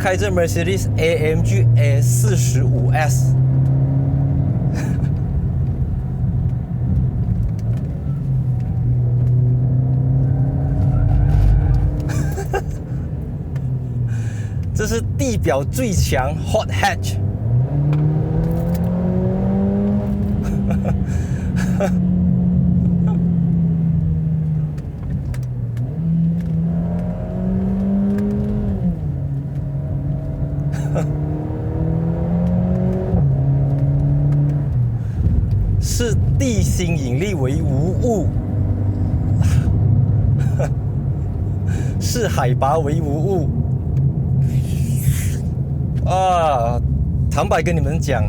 开着 Mercedes AMG A45S。这是地表最强 Hot Hatch。是地心引力为无物，是海拔为无物。坦白跟你们讲，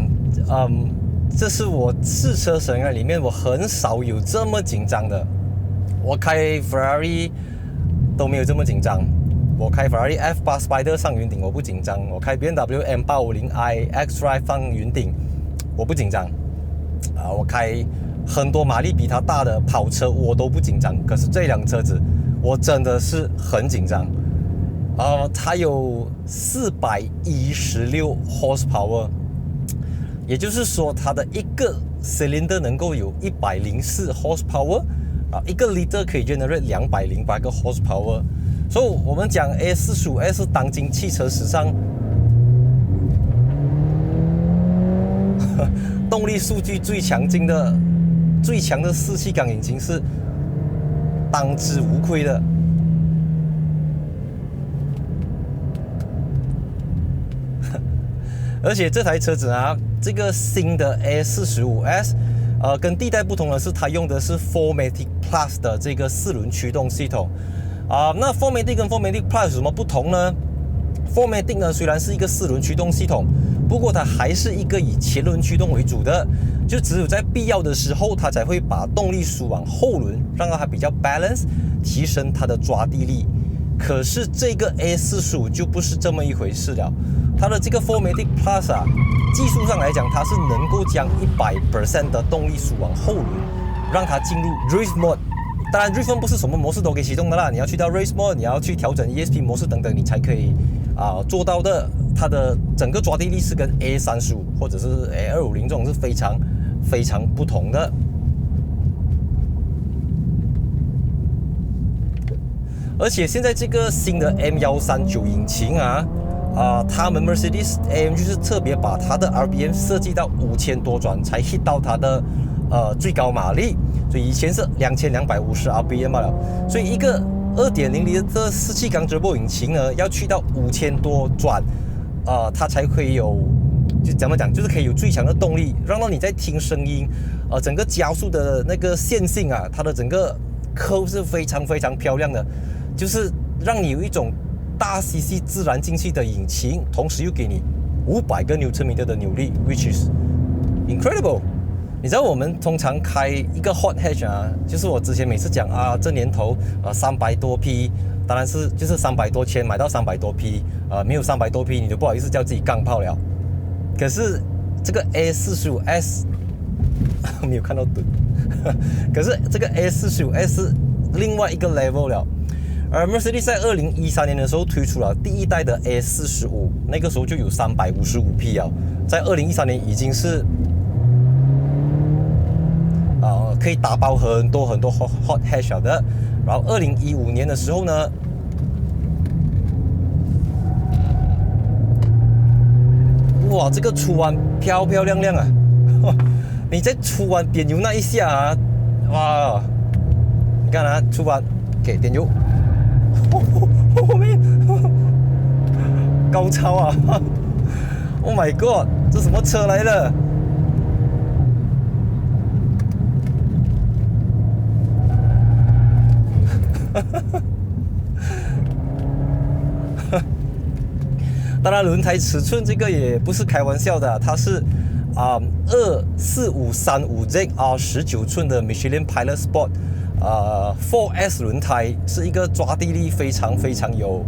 这是我试车生涯里面我很少有这么紧张的。我开 Ferrari 都没有这么紧张。我开 Ferrari F8 Spider 上云顶我不紧张，我开 BMW M850i X-Drive 上云顶我不紧张。我开很多马力比它大的跑车我都不紧张，可是这辆车子我真的是很紧张。它有416 horsepower， 也就是说它的一个 cylinder 能够有104 horsepower， 一个 liter 可以 generate 208个 horsepower。所以我们讲 A45S 是当今汽车史上动力数据最强的四气缸引擎，是当之无愧的。而且这台车子啊，这个新的 A45S，跟第一代不同的是，它用的是 4MATIC Plus 的这个4轮驱动系统。那 4MATIC 跟 4MATIC Plus 有什么不同呢？ 4MATIC 呢，虽然是一个4轮驱动系统，不过它还是一个以前轮驱动为主的，就只有在必要的时候，它才会把动力输往后轮，让它比较 balance， 提升它的抓地力。可是这个 A45 就不是这么一回事了。它的这个 4MATIC Plus 技术上来讲，它是能够将100% 的动力输往后轮，让它进入 Drift Mode。当然 Drift Mode 不是什么模式都可以启动的啦，你要去到 Race Mode， 你要去调整 ESP 模式等等，你才可以做到的。它的整个抓地力是跟 A35 或者是 A250 这种是非常非常不同的。而且现在这个新的 M139 引擎他们 Mercedes AMG 是特别把它的 RPM 设计到5000多转才 hit 到它的最高马力，所以以前是2250 RPM 了。所以一个 2.0 的四气缸 Turbo 引擎呢，要去到5000多转，它才可以有，就怎么讲，就是可以有最强的动力，让到你在听声音，整个加速的那个线性它的整个curve是非常非常漂亮的，就是让你有一种大 CC 自然进气的引擎，同时又给你500个 Nm 的扭力 ，which is incredible。你知道我们通常开一个 Hot Hatch 就是我之前每次讲这年头300多匹，当然是就是300多千买到300多匹，没有300多匹你就不好意思叫自己钢炮了。可是这个 A45S 没有看到盾，可是这个 A45S 是另外一个 level 了。而 Mercedes 在2013年的时候推出了第一代的 A45， 那个时候就有355匹了，在2013年已经是可以打包很多很多 hot hatch 的。然后2015年的时候呢，哇，这个出弯漂漂亮亮你在出弯点油那一下哇，你看出弯给点油，后面高超Oh my god， 这什么车来的？当然轮胎尺寸这个也不是开玩笑的，它是24535Z19寸的 Michelin Pilot Sport 4S 轮胎，是一个抓地力非常非常有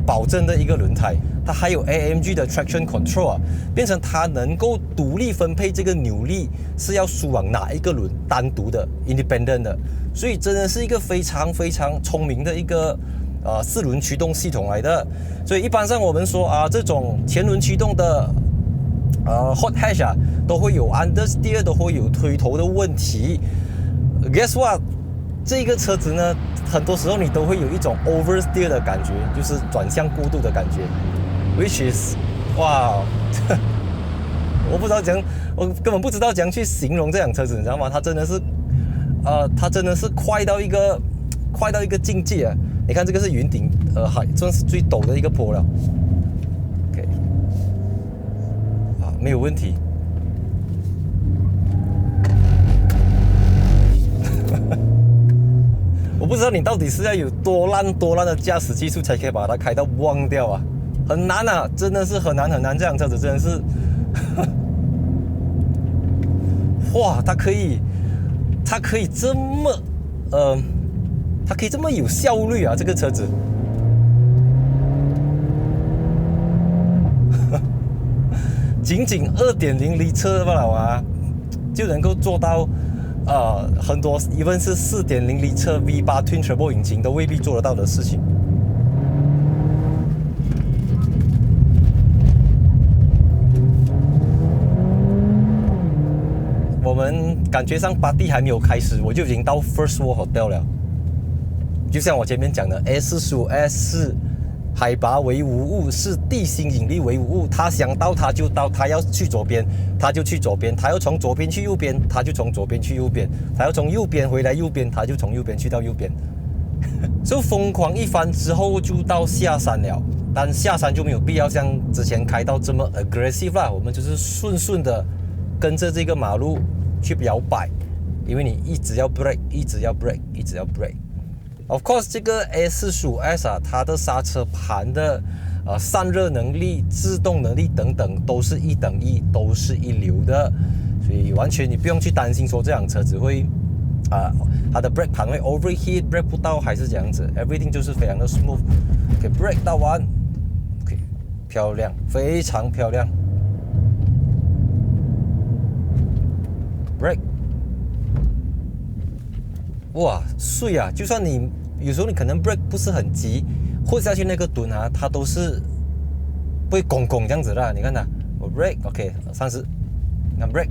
保证的一个轮胎。它还有 AMG 的 Traction Control 变成它能够独立分配这个扭力是要输往哪一个轮，单独的 independent 的，所以真的是一个非常非常聪明的一个4轮驱动系统来的，所以一般上我们说这种前轮驱动的hot hatch 都会有 understeer， 都会有推头的问题。Guess what？ 这个车子呢，很多时候你都会有一种 oversteer 的感觉，就是转向过度的感觉 ，which is 哇，我不知道我根本不知道怎样去形容这辆车子，你知道吗？它真的是快到一个境界啊！你看这个是云顶，算是最陡的一个坡了。OK， 没有问题。我不知道你到底是要有多烂的驾驶技术才可以把它开到忘掉啊，很难啊，真的是很难。这辆车子真的是，哇，它可以这么，它可以这么有效率啊，这个车子。仅 2.0 L车罢了啊，就能够做到。很多 even 是 4.0 L车 V8 Twin Turbo 引擎都未必做得到的事情。我们感觉上party还没有开始，我就已经到 First World Hotel 了。就像我前面讲的 ，S45S 是海拔为无物，是地心引力为无物。他想到他就到，他要去左边他就去左边，他要从左边去右边他就从左边去右边，他要从右边回来右边他就从右边去到右边。就疯狂一番之后就到下山了，但下山就没有必要像之前开到这么 aggressive 啦，我们就是顺的跟着这个马路去摇摆，因为你一直要 brake， 一直要 brake。Of course， 这个 S45S 它的刹车盘的散热能力、制动能力等等都是1等1，都是一流的，所以完全你不用去担心说这辆车子会它的 brake 盘会 overheat，brake 不到还是这样子 ，everything 就是非常的 smooth。OK，brake 到完 ，OK， 漂亮，非常漂亮。brake。哇，碎啊！就算你有时候你可能 brake 不是很急，或下去那个蹲它都是不会拱这样子的。你看它，我 brake OK 30，按 brake，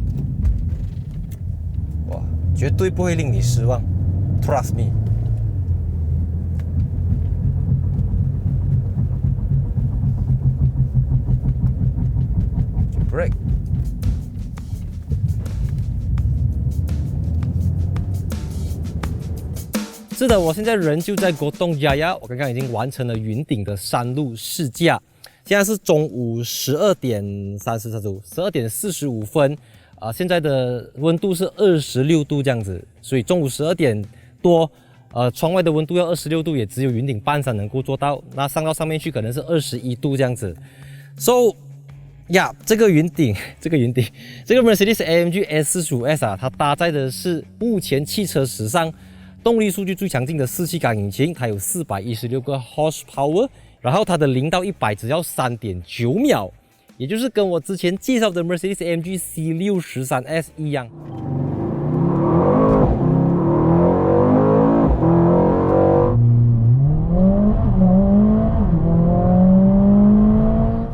哇，绝对不会令你失望 ，trust me。brake。是的，我现在人就在国栋家呀，我刚刚已经完成了云顶的山路试驾，现在是中午12点45分，现在的温度是26度这样子，所以中午12点多，窗外的温度要26度，也只有云顶半山能够做到，那上到上面去可能是21度这样子。So， 这个云顶，这个 Mercedes AMG S45S 它搭载的是目前汽车史上动力数据最强劲的4气缸引擎，它有416个 horsepower， 然后它的0到100只要 3.9 秒，也就是跟我之前介绍的 Mercedes AMG C613S 一样。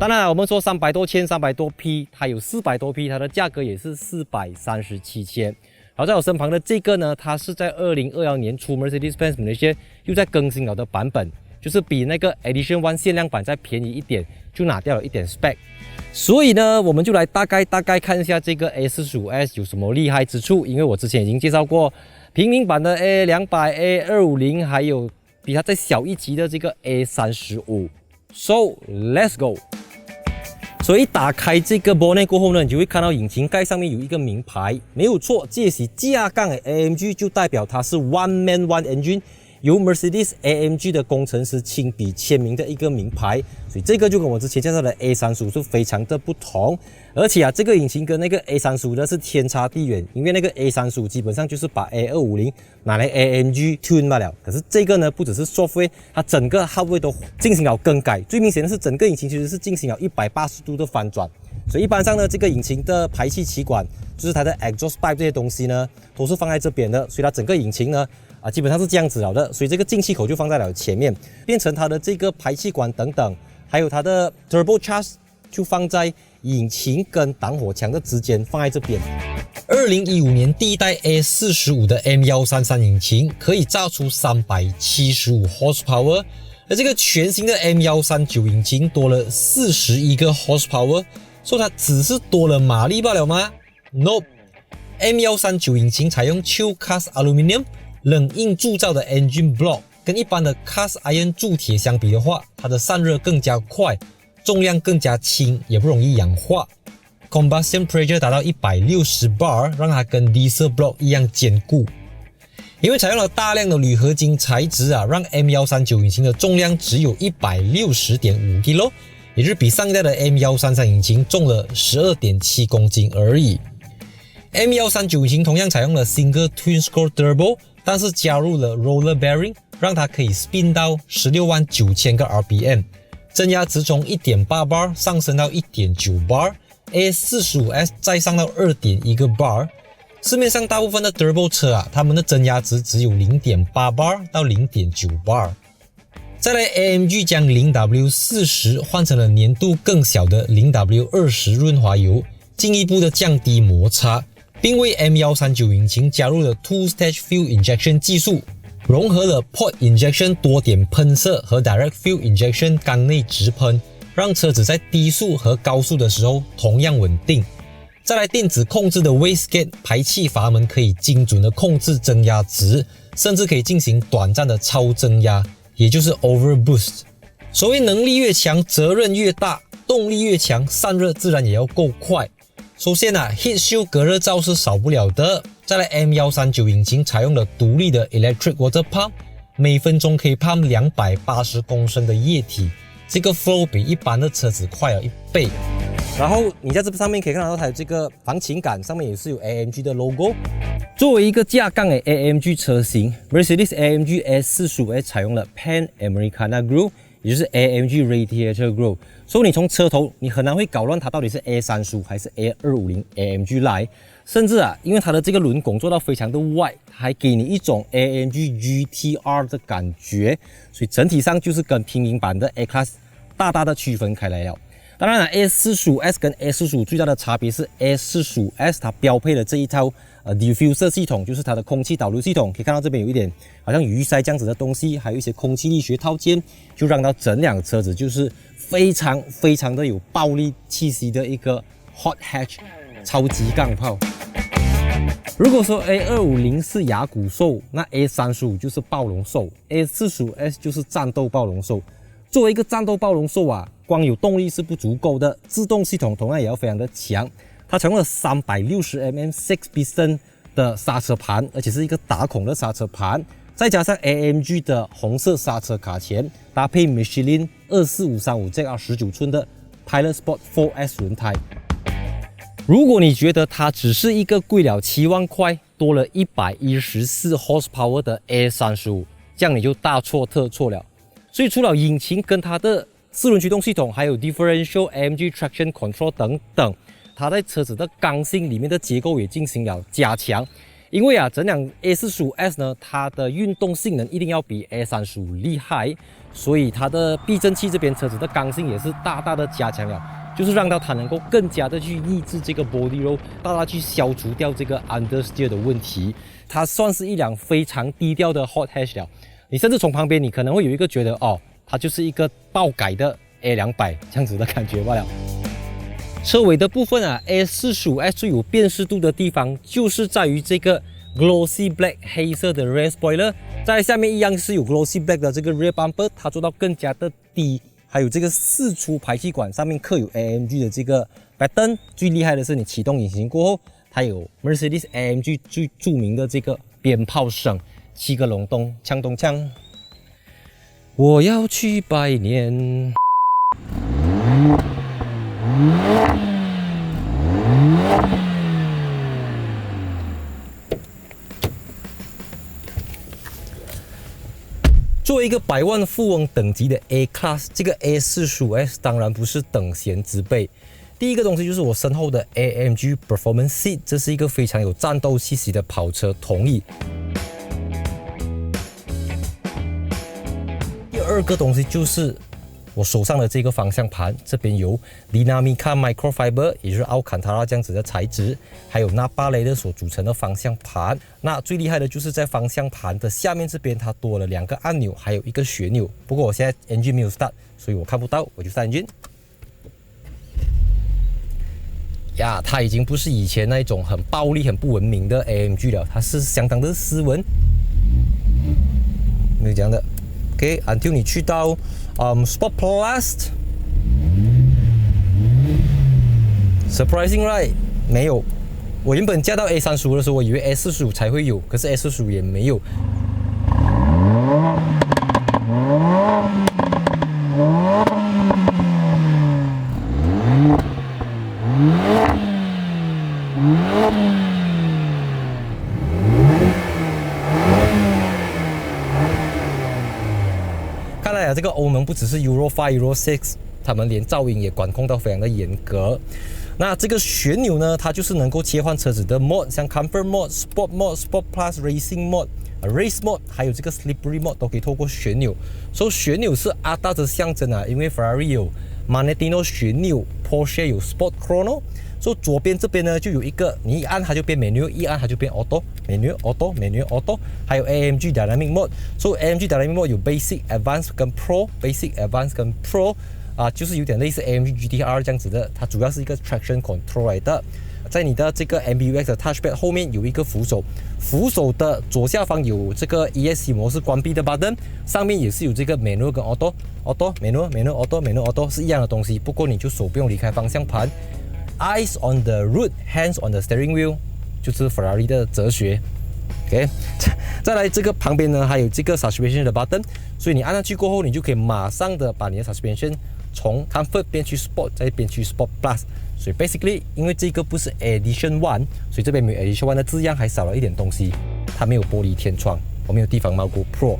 当然我们说300多千、300多匹，它有400多匹，它的价格也是437千。然后在我身旁的这个呢，它是在2021年出 Mercedes-Benz Malaysia 又在更新了的版本，就是比那个 Edition 1限量版再便宜一点，就拿掉了一点 spec。所以呢，我们就来大概看一下这个 S45S 有什么厉害之处。因为我之前已经介绍过平民版的 A200、A250， 还有比它再小一级的这个 A35。So let's go。所以一打开这个 bonnet 过后呢，你就会看到引擎盖上面有一个名牌，没有错，这是架杠的 AMG， 就代表它是 One Man One Engine， 由 Mercedes AMG 的工程师亲笔签名的一个名牌。所以这个就跟我之前介绍的 A35是非常的不同，而且这个引擎跟那个 A35呢是天差地远，因为那个 A35基本上就是把 A250拿来 AMG tune 罢了，可是这个呢不只是 software， 它整个 hardware 都进行了更改，最明显的是整个引擎其实是进行了180度的翻转。所以一般上呢，这个引擎的排气气管，就是它的 exhaust pipe 这些东西呢，都是放在这边的，所以它整个引擎呢，基本上是这样子了的，所以这个进气口就放在了前面，变成它的这个排气管等等，还有它的 turbo charge 就放在引擎跟挡火墙的之间，放在这边。2015年第一代 A45 的 M133 引擎可以炸出375 horsepower， 而这个全新的 M139 引擎多了41个 horsepower， 所以它只是多了马力罢了吗？ Nope。M139 引擎采用 Chill Cast Aluminium 冷硬铸造的 engine block， 跟一般的 Cast Iron 铸铁相比的话，它的散热更加快，重量更加轻，也不容易氧化。Combustion pressure 达到160 bar， 让它跟 Diesel block 一样坚固。因为采用了大量的铝合金材质让 M139 引擎的重量只有 160.5 kg， 也就是比上一代的 M133 引擎重了 12.7 公斤而已。M139 引擎同样采用了 Single Twin Scroll Turbo， 但是加入了 Roller Bearing， 让它可以 spin 到 169,000 个 RPM， 增压值从 1.8 bar 上升到 1.9 bar，A45S 再上到 2.1 个 bar。 市面上大部分的 Turbo 车它们的增压值只有 0.8 bar 到 0.9 bar。 再来 AMG 将 0W40 换成了粘度更小的 0W20 润滑油，进一步的降低摩擦，并为 M139 引擎加入了 Two-Stage Fuel Injection 技术，融合了 Pod Injection 多点喷射和 Direct Fuel Injection 缸内直喷，让车子在低速和高速的时候同样稳定。再来电子控制的 Wastegate 排气阀门可以精准的控制增压值，甚至可以进行短暂的超增压，也就是 Overboost。 所谓能力越强，责任越大，动力越强，散热自然也要够快。首先Heat Shield 隔热罩是少不了的。再来 M139 引擎采用了独立的 Electric Water Pump， 每分钟可以 pump 280公升的液体，这个 flow 比一般的车子快了1倍。然后你在这上面可以看到它有这个防倾杆，上面也是有 AMG 的 logo。作为一个架杠的 AMG 车型 ，Mercedes AMG A45S 采用了 Pan Americana Grille， 也就是 AMG Radiator Grille。所以你从车头你很难会搞乱它到底是 A35 还是 A250 AMG 来，甚至因为它的这个轮拱做到非常的 wide， 还给你一种 AMG GTR 的感觉，所以整体上就是跟平民版的 A-Class 大大的区分开来了。当然了 ，A45S 跟 A45 最大的差别是 A45S 它标配了这一套diffuser 系统，就是它的空气导流系统。可以看到这边有一点好像鱼鳃这样子的东西，还有一些空气力学套件，就让到整辆车子就是非常的有暴力气息的一个 hot hatch 超级钢炮。如果说 A250 是牙骨兽，那 A35 就是暴龙兽， A45S 就是战斗暴龙兽。作为一个战斗暴龙兽光有动力是不足够的，制动系统同样也要非常的强。它采用了 360mm 6 piston 的刹车盘，而且是一个打孔的刹车盘，再加上 AMG 的红色刹车卡钳，搭配 Michelin 24535 ZR 19寸的 Pilot Sport 4S 轮胎。如果你觉得它只是一个贵了7万块，多了114 horsepower 的 A35， 这样你就大错特错了。所以除了引擎跟它的4轮驱动系统，还有 Differential AMG Traction Control 等等，它在车子的刚性里面的结构也进行了加强。因为整辆 A45S 呢，它的运动性能一定要比 A35 厉害，所以它的避震器这边车子的刚性也是大大的加强了，就是让到它能够更加的去抑制这个 body roll， 大大去消除掉这个 understeer 的问题。它算是一辆非常低调的 hot hatch 了。你甚至从旁边你可能会有一个觉得它就是一个爆改的 A200 这样子的感觉罢了。车尾的部分A45S 最有辨识度的地方就是在于这个 glossy black 黑色的 rear spoiler， 在下面一样是有 glossy black 的这个 rear bumper， 它做到更加的低，还有这个4出排气管上面刻有 AMG 的这个 pattern。 最厉害的是你启动引擎过后，它有 Mercedes AMG 最著名的这个鞭炮声，7个隆咚，锵咚锵。我要去拜年。作为一个百万富翁等级的 A-Class， 这个 A45S 当然不是等闲之辈。第一个东西就是我身后的 AMG Performance Seat， 这是一个非常有战斗气息的跑车同椅。二个东西就是我手上的这个方向盘，这边有 Dinamica Microfiber， 也就是奥坎塔拉这样子的材质，还有纳巴雷的所组成的方向盘。那最厉害的就是在方向盘的下面这边，它多了2个按钮，还有一个旋钮。不过我现在 engine 没有 start， 所以我看不到，我就 start engine。呀，它已经不是以前那种很暴力、很不文明的 AMG 了，它是相当的斯文，没有这样的。OK，until 你去到Sport Plus，surprising right？ 没有，我原本驾到 A35的时候，我以为 S45才会有，可是 S45也没有。看来啊，这个欧盟不只是 Euro 5、Euro 6， 他们连噪音也管控到非常的严格。那这个旋钮呢，它就是能够切换车子的 mode， 像 Comfort Mode、Sport Mode、Sport Plus、Racing Mode、Race Mode， 还有这个 Slippery Mode 都可以透过旋钮。所以旋钮是阿大的象征啊，因为 Ferrari 有 Magnetino 旋钮 ，Porsche 有 Sport Chrono。所以左边这边呢就有一个，你一按它就变 Manual， 一按它就变 Auto，Manual Auto，Manual Auto， 还有 AMG Dynamic Mode。所以 AMG Dynamic Mode 有 Basic、Advanced 跟 Pro，Basic、Advanced 跟 Pro。就是有点类似 AMG GT-R 这样子的，它主要是一个 traction control 来的。在你的这个 MBUX 的 touchpad 后面有一个扶手，扶手的左下方有这个 ESC 模式关闭的 button， 上面也是有这个 manual 跟 auto，manual auto 是一样的东西，不过你就手不用离开方向盘。Eyes on the road, hands on the steering wheel， 就是 Ferrari 的哲学。OK， 再来这个旁边呢还有这个 suspension 的 button， 所以你按上去过后，你就可以马上的把你的 suspension 从 Comfort 变去 Sport， 再变去 Sport Plus。所以 basically， 因为这个不是 Edition 1， 所以这边没有 Edition 1的字样，还少了一点东西。它没有玻璃天窗，我没有地方猫过 Pro。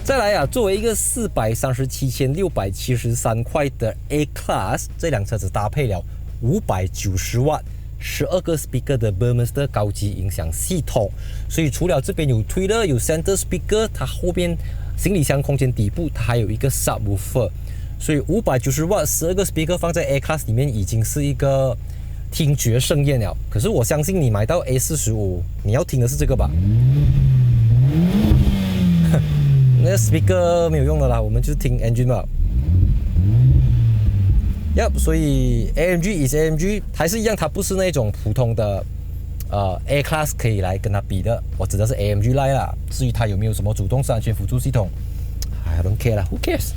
再来啊，作为一个437,673块的 A Class， 这辆车子搭配了590瓦、12个 speaker 的 Burmester 高级音响系统。所以除了这边有推了有 Center Speaker， 它后边行李箱空间底部它还有一个 Subwoofer。所以590瓦、12个 speaker 放在 A Class 里面已经是一个听觉盛宴了。可是我相信你买到 A45， 你要听的是这个吧？那个 speaker 没有用的啦，我们就是听 engine 吧。所以 AMG is AMG， 还是一样，它不是那种普通的A Class 可以来跟它比的。我指的是 AMG Line 啦。至于它有没有什么主动式安全辅助系统 ，I don't care 啦 ，Who cares？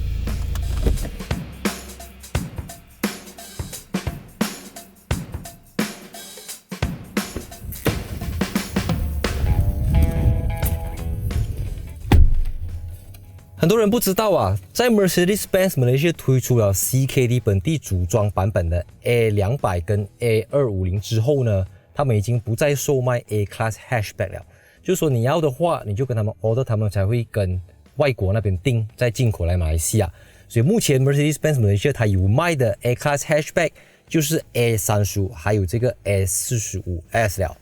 很多人不知道啊，在 Mercedes-Benz Malaysia 推出了 CKD 本地组装版本的 A200 跟 A250 之后呢，他们已经不再售卖 A Class Hatchback 了。就是说你要的话，你就跟他们 order， 他们才会跟外国那边订，再进口来马来西亚。所以目前 Mercedes-Benz Malaysia 它有卖的 A Class Hatchback 就是 A35， 还有这个 A45S 了。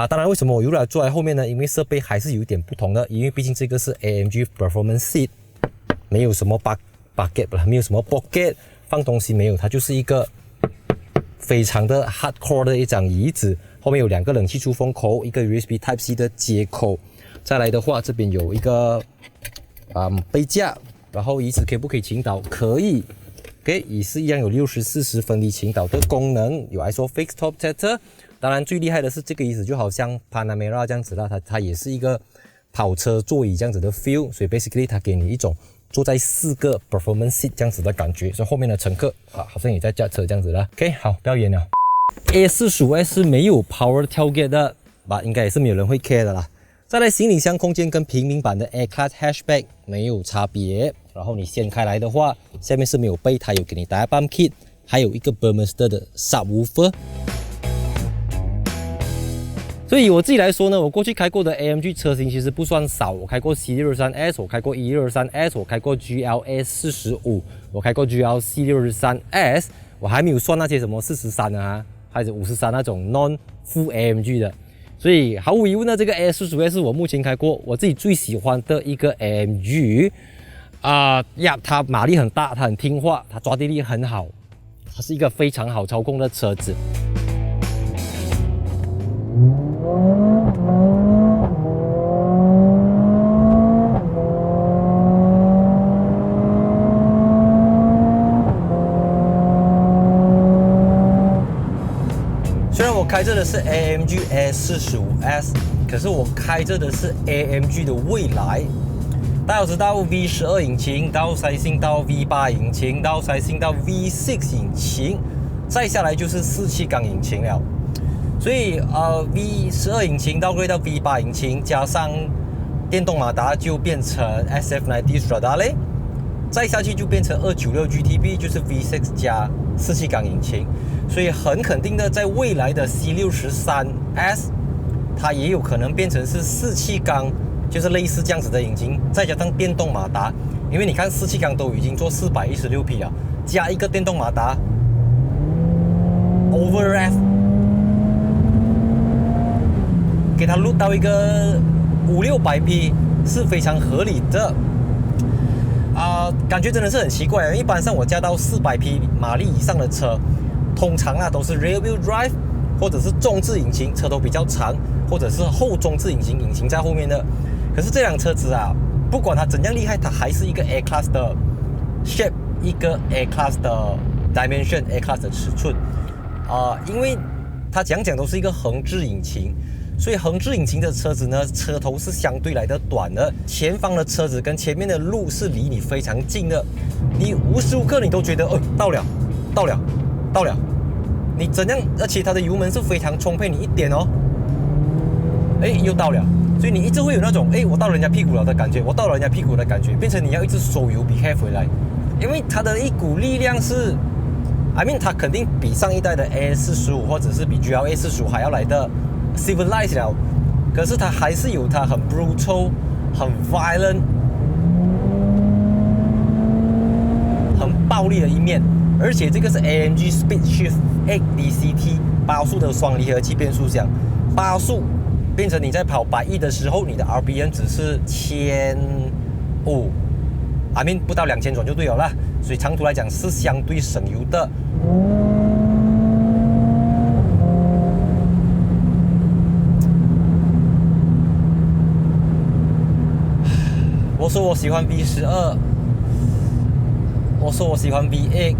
当然为什么我又来坐在后面呢？因为设备还是有一点不同的，因为毕竟这个是 AMG Performance Seat， 没有什么 bucket， 没有什么 pocket， 放东西没有，它就是一个非常的 hardcore 的一张椅子。后面有2个冷气出风口，一个 USB Type-C 的接口。再来的话，这边有一个杯架，然后椅子可不可以倾倒？可以。OK， 也是一样有60/40分离倾倒的功能，有 ISOFIX Top Tether。当然最厉害的是这个椅子就好像 Panamera 这样子啦，它也是一个跑车座椅这样子的 feel， 所以 basically 它给你一种坐在4个 performance seat 这样子的感觉，所以后面的乘客好像也在驾车这样子啦。OK， 好，不要演了。A45S 是没有 Power Tailgate 的，应该也是没有人会 care 的啦。再来，行李箱空间跟平民版的 A Class Hatchback 没有差别。然后你掀开来的话，下面是没有背，它有给你打 bump kit， 还有一个 Burmester 的 subwoofer。所以我自己来说呢，我过去开过的 AMG 车型其实不算少，我开过 C63S， 我开过 E63S， 我开过 GLA45， 我开过 GLC63S， 我还没有算那些什么43啊，还是53那种 non full AMG 的。所以毫无疑问呢，这个 A45S 是我目前开过我自己最喜欢的一个 AMG。它马力很大，它很听话，它抓地力很好，它是一个非常好操控的车子。虽然我开着的是 AMG A45S， 可是我开着的是 AMG 的未来。大家都知道 V12 引擎，到赛信到 V8 引擎，到赛信到 V6 引擎，再下来就是4气缸引擎了。所以V12 引擎到V8 引擎，加上电动马达就变成 SF90 Stradale， 再下去就变成296 GTB， 就是 V6 加4气缸引擎。所以很肯定的，在未来的 C63S， 它也有可能变成是4气缸，就是类似这样子的引擎，再加上电动马达。因为你看4气缸都已经做416匹了，加一个电动马达 ，overrev， 给它录到一个500-600匹是非常合理的。感觉真的是很奇怪。一般上我加到400匹马力以上的车，通常都是 rear wheel drive 或者是中置引擎，车头比较长，或者是后中置引擎，引擎在后面的。可是这辆车子不管它怎样厉害，它还是一个 A Class 的 shape， 一个 A Class 的 dimension，A Class 的尺寸。因为它讲都是一个横置引擎，所以横置引擎的车子呢，车头是相对来的短的，前方的车子跟前面的路是离你非常近的，你无时无刻你都觉得到了，你怎样？而且它的油门是非常充沛，你一点又到了，所以你一直会有那种我到了人家屁股了的感觉，变成你要一直收油比 half 回来，因为它的一股力量是。它肯定比上一代的 AS45或者是比 GLA45还要来的 civilized 了，可是它还是有它很 brutal、很 violent、很暴力的一面。而且这个是 AMG Speedshift 8DCT 8速的双离合器变速箱，8速变成你在跑100的时候，你的 RPM 只是1500，不到2000转就对了啦。所以长途来讲是相对省油的。我说我喜欢 V12， 我说我喜欢 V8，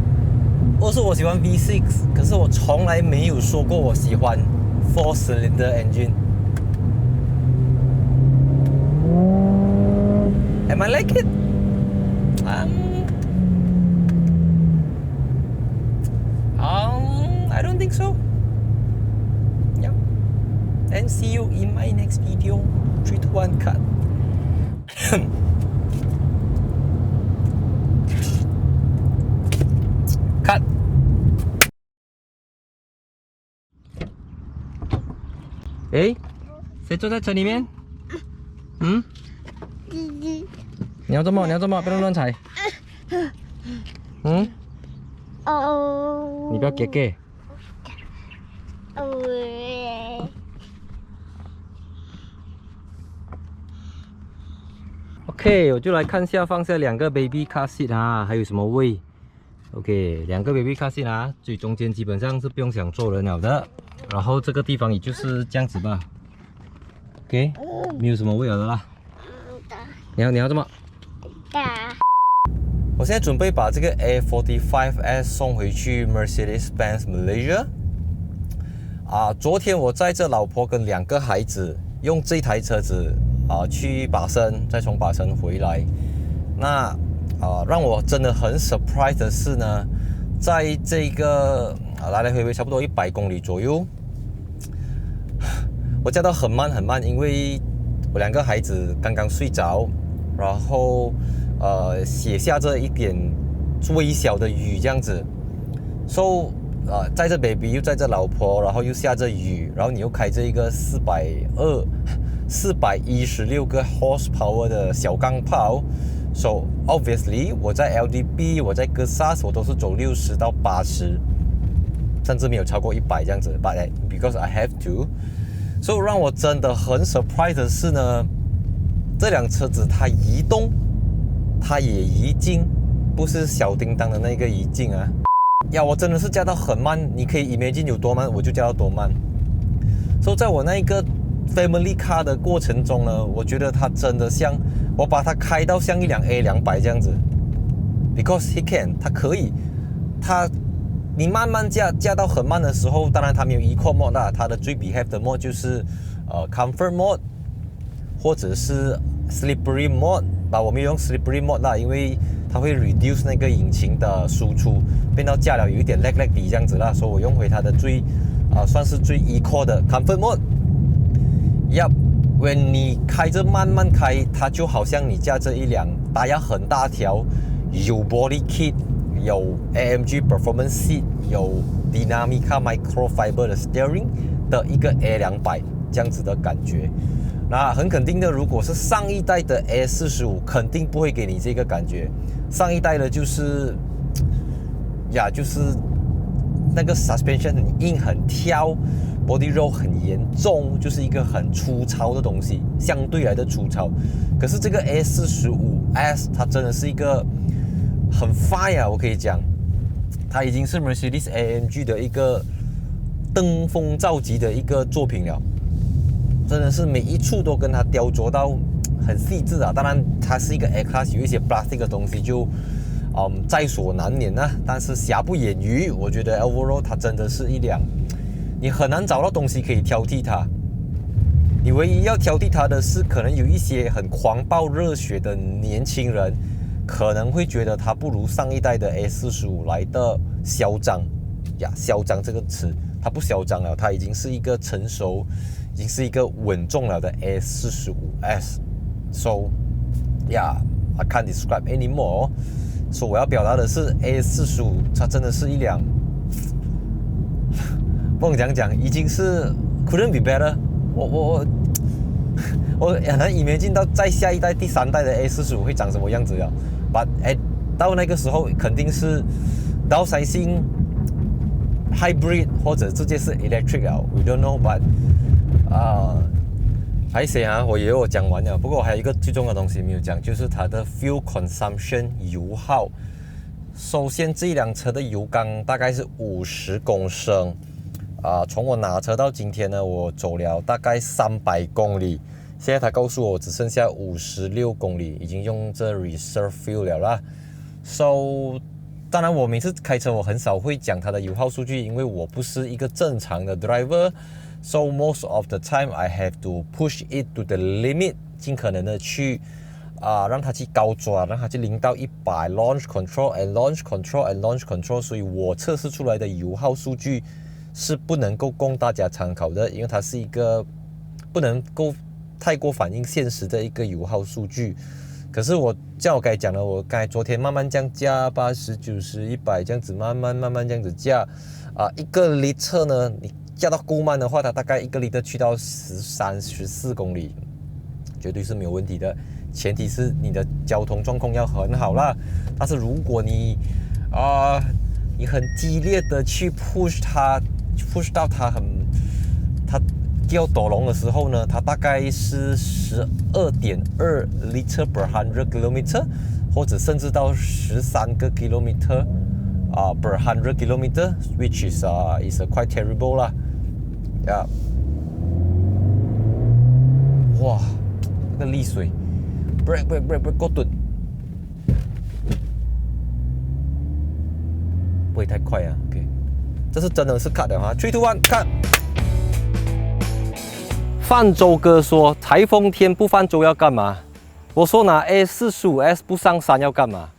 我说我喜欢 V6， 可是我从来没有说过我喜欢 4 cylinder engine。 Am I like it? I don't think so. Yeah. And see you in my next video. 3, 2, 1, cut. Cut. 谁坐在车里面？你要做么？不要乱踩。你不要给。OK， 我就来看下放下2个 baby car seat 还有什么位 ？OK， 2个 baby car seat 最中间基本上是不用想坐人了的，然后这个地方也就是这样子吧。OK， 没有什么位了的啦。你要怎么？我现在准备把这个 A45S 送回去 Mercedes-Benz Malaysia。昨天我载着老婆跟2个孩子用这台车子去巴生，再从巴生回来。那让我真的很 surprise 的是呢，在这个来来回回差不多100公里左右，我驾到很慢，因为我2个孩子刚刚睡着，然后写下着一点微小的雨这样子。So载着 baby 又载着老婆，然后又下着雨，然后你又开着一个416个 horsepower 的小钢炮。So obviously 我在 LDB 我在 Gesas 我都是走60到80，甚至没有超过100这样子。But because I have to， 所以让我真的很 surprise 的是呢，这辆车子它移动它也移进，不是小叮当的那个移进啊。呀，我真的是加到很慢，你可以 imagine 有多慢，我就加到多慢。所以在我那一个 family car 的过程中呢，我觉得它真的像我把它开到像一辆 A200这样子 ，because he can， 它可以，你慢慢加到很慢的时候，当然它没有 Eco mode 啦，它的最 behave 的 mode 就是Comfort mode 或者是 Slippery mode， 我没有用 Slippery mode 啦，因为它会 reduce 那个引擎的输出，变到驾了有一点 lag 底这样子啦，所以我用回它的算是最 Eco 的 Comfort mode。when 你开着慢慢开，它就好像你驾着一辆打压很大条，有 body kit， 有 AMG Performance Seat， 有 Dinamica Microfiber 的 steering 的一个 A200这样子的感觉。那很肯定的，如果是上一代的 A45， 肯定不会给你这个感觉。上一代的就是那个 suspension 很硬很挑 ，body roll 很严重，就是一个很粗糙的东西，相对来的粗糙。可是这个 A45S 它真的是一个很 fine 啊，我可以讲，它已经是 Mercedes AMG 的一个登峰造极的一个作品了。真的是每一处都跟它雕琢到很细致啊！当然，它是一个 A-Class， 有一些 plastic 的东西就在所难免啊。但是瑕不掩瑜，我觉得 overall 它真的是一辆，你很难找到东西可以挑剔它。你唯一要挑剔它的是，可能有一些很狂暴热血的年轻人，可能会觉得它不如上一代的 A45来的嚣张呀。嚣张这个词，它不嚣张了，它已经是一个成熟。已经是一个稳重了的 A45S，so I can't describe anymore。所以我要表达的是 A45，它真的是一辆，不能讲，已经是 couldn't be better。我很难imagine到在下一代第3代的 A45会长什么样子了。But 到那个时候肯定是downsizing hybrid 或者直接是 electric 了 ，we don't know but。还是我以为我讲完了，不过还有一个最重要的东西没有讲，就是它的 fuel consumption 油耗。首先，这一辆车的油缸大概是50公升，从我拿车到今天呢，我走了大概300公里，现在他告诉我只剩下56公里，已经用这 reserve fuel 了啦。So， 当然我每次开车我很少会讲它的油耗数据，因为我不是一个正常的 driver。So most of the time I have to push it to the limit， 尽可能的去让它去高抓，让它去0到100 launch control and launch control and launch control。所以我测试出来的油耗数据是不能够供大家参考的，因为它是一个不能够太过反映现实的一个油耗数据。可是我像我刚才讲了，我刚才昨天慢慢这样加80、90、100这样子慢慢这样子加1个litre呢，你加到够慢的话，它大概1个litre去到13、14公里，绝对是没有问题的。前提是你的交通状况要很好啦。但是如果你很激烈的去 push 到它掉抖龙的时候呢，它大概是12.2 litre per 100 km， 或者甚至到13个 km per 100 km， which is quite terrible 啦。哇，那个沥水 ，break 够钝，不会太快啊。OK， 这是真的是 cut 的哈 ，3、2、1 cut。泛舟哥说：“台风天不泛舟要干嘛？”我说：“拿 A45S 不上山要干嘛？”